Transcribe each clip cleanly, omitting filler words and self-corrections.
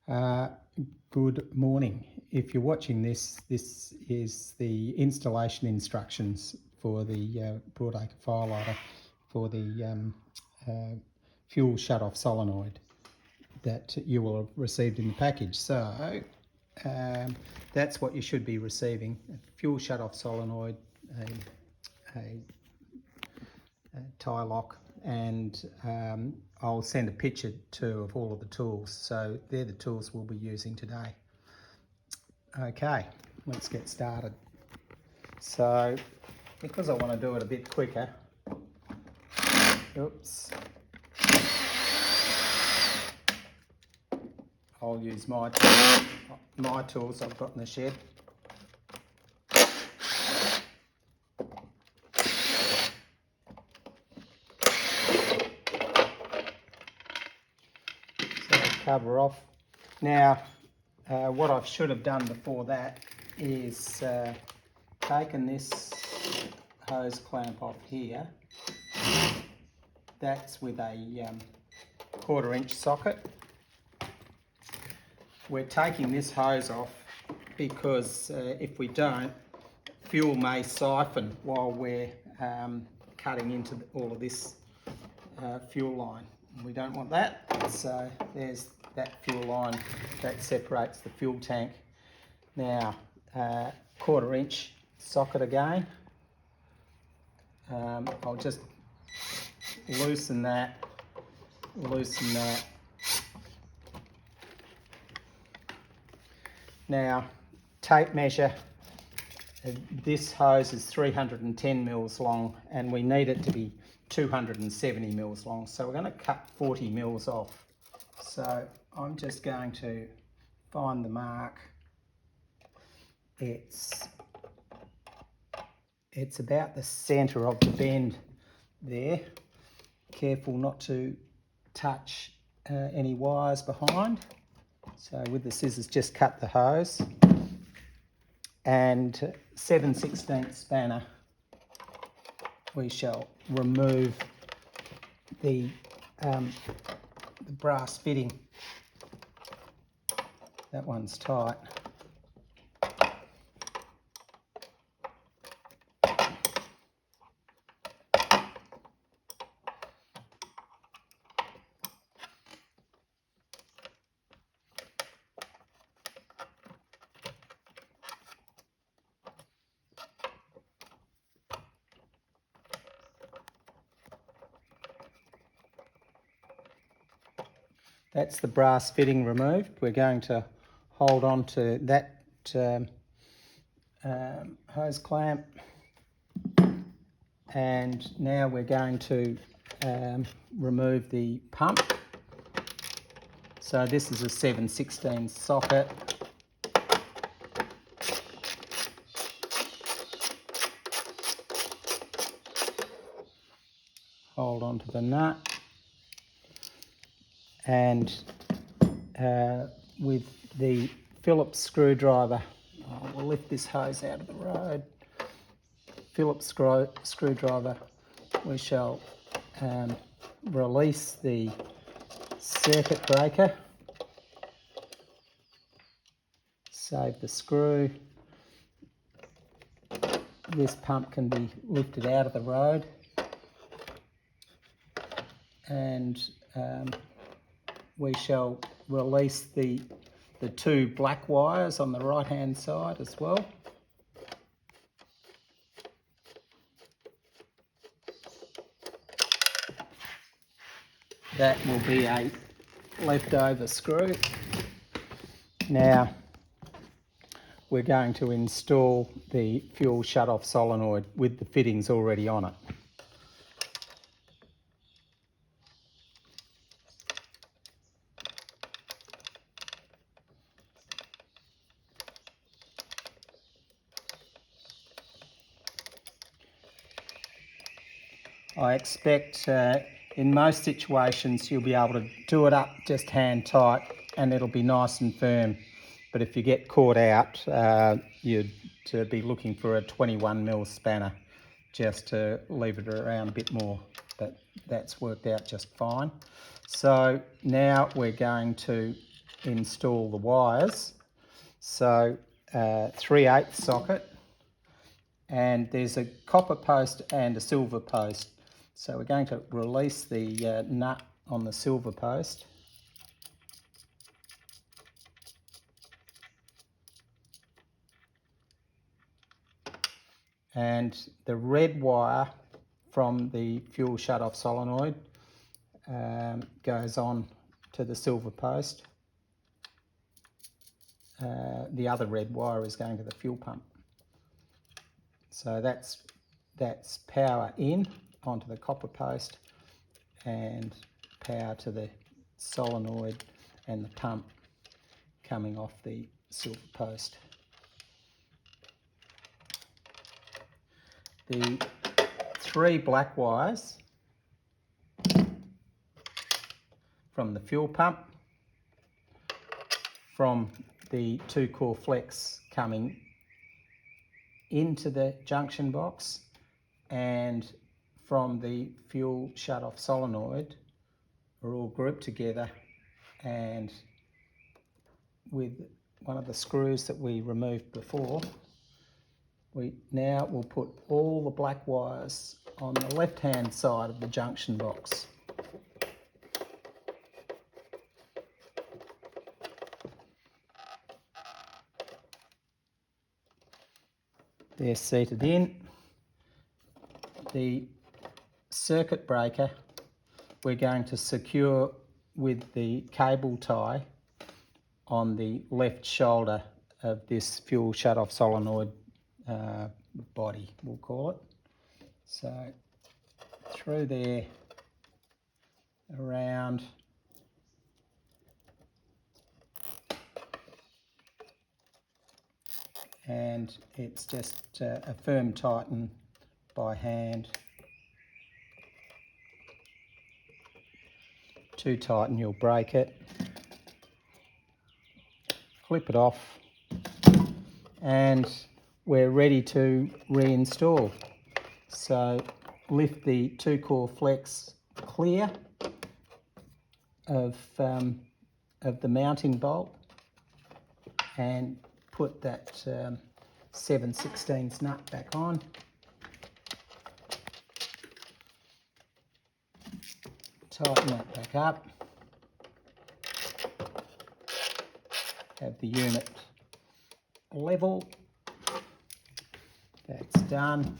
Uh, Good morning. If you're watching this, this is the installation instructions for the Broadacre firelighter for the fuel shut-off solenoid that you will have received in the package. So that's what you should be receiving: a fuel shut-off solenoid, a tie lock, and I'll send a picture too of all of the tools. So they're the tools we'll be using today. Okay, let's get started. So because I want to do it a bit quicker, I'll use my tools I've got in the shed. So cover off. Now what I should have done before that is taken this hose clamp off here. That's with a 1/4 inch socket. We're taking this hose off because if we don't, fuel may siphon while we're cutting into all of this fuel line. We don't want that, so there's that fuel line that separates the fuel tank. Now 1/4 inch socket again. I'll just loosen that. Now tape measure. This hose is 310 mils long and we need it to be 270 mils long, so we're going to cut 40 mils off. So I'm just going to find the mark. It's about the centre of the bend there. Careful not to touch any wires behind. So with the scissors, just cut the hose. And 7/16 spanner, we shall remove the brass fitting. That one's tight. That's the brass fitting removed. We're going to hold on to that hose clamp, and now we're going to remove the pump. So this is a 7/16 socket. Hold on to the nut. And with the Phillips screwdriver, we'll lift this hose out of the road. Phillips screwdriver, we shall release the circuit breaker, save the screw. This pump can be lifted out of the road, and we shall release the two black wires on the right hand side as well. That will be a leftover screw. Now we're going to install the fuel shut-off solenoid with the fittings already on it. I expect in most situations you'll be able to do it up just hand tight and it'll be nice and firm. But if you get caught out, you'd be looking for a 21 mil spanner just to leave it around a bit more. But that's worked out just fine. So now we're going to install the wires. So 3/8 socket, and there's a copper post and a silver post. So we're going to release the nut on the silver post. And the red wire from the fuel shut-off solenoid goes on to the silver post. The other red wire is going to the fuel pump. So that's power in onto the copper post and power to the solenoid and the pump coming off the silver post. The 3 black wires from the fuel pump, from the 2-core flex coming into the junction box, and from the fuel shut-off solenoid are all grouped together, and with one of the screws that we removed before, we now will put all the black wires on the left-hand side of the junction box. They're seated in. The circuit breaker we're going to secure with the cable tie on the left shoulder of this fuel shut-off solenoid body, we'll call it. So through there, around, and it's just a firm tighten by hand. Too tight and you'll break it. Clip it off, and we're ready to reinstall. So lift the 2-core flex clear of the mounting bolt and put that 7/16 nut back on. Tighten that back up. Have the unit level. That's done.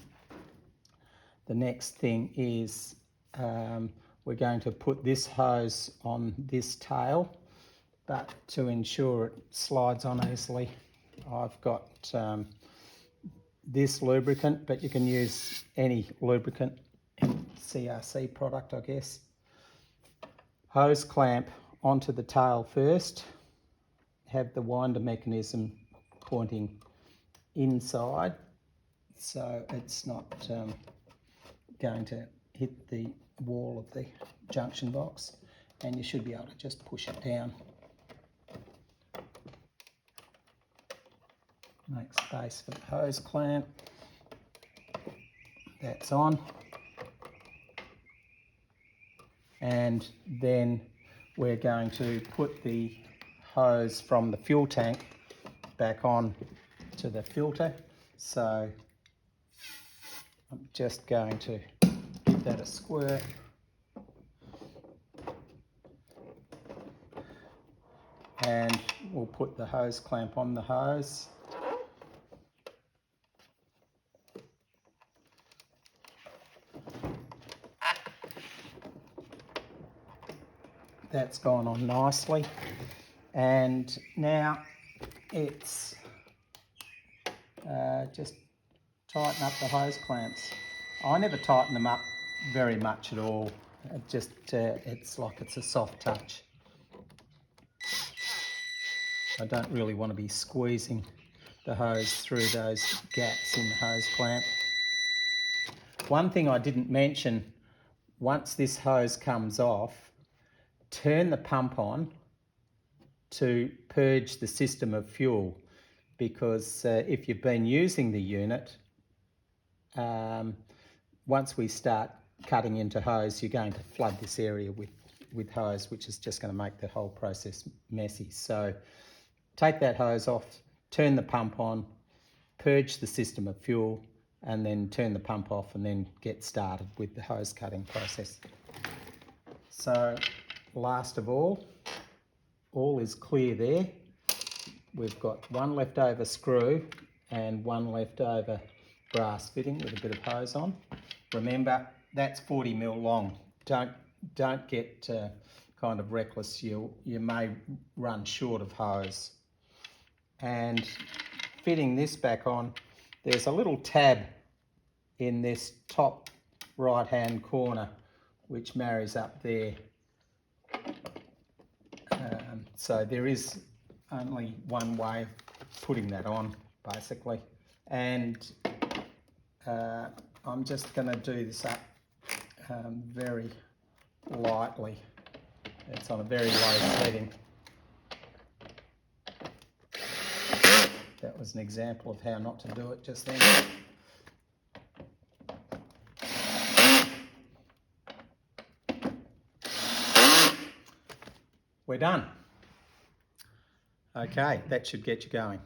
The next thing is we're going to put this hose on this tail, but to ensure it slides on easily, I've got this lubricant, but you can use any lubricant, CRC product, I guess. Hose clamp onto the tail first. Have the winder mechanism pointing inside, so it's not going to hit the wall of the junction box, and you should be able to just push it down. Make space for the hose clamp. That's on. And then we're going to put the hose from the fuel tank back on to the filter. So I'm just going to give that a squirt. And we'll put the hose clamp on the hose. That's gone on nicely, and now it's just tighten up the hose clamps. I never tighten them up very much at all. It's like it's a soft touch. I don't really want to be squeezing the hose through those gaps in the hose clamp. One thing I didn't mention, once this hose comes off, turn the pump on to purge the system of fuel, because if you've been using the unit, once we start cutting into hose, you're going to flood this area with with hose, which is just going to make the whole process messy. So take that hose off, turn the pump on, purge the system of fuel, and then turn the pump off and then get started with the hose cutting process. So last of all is clear there. We've got one leftover screw and one leftover brass fitting with a bit of hose on. Remember, that's 40 mil long. Don't get kind of reckless. You may run short of hose. And fitting this back on, there's a little tab in this top right hand corner which marries up there. So there is only one way of putting that on, basically. And I'm just going to do this up very lightly. It's on a very low setting. That was an example of how not to do it just then. We're done. Okay, that should get you going.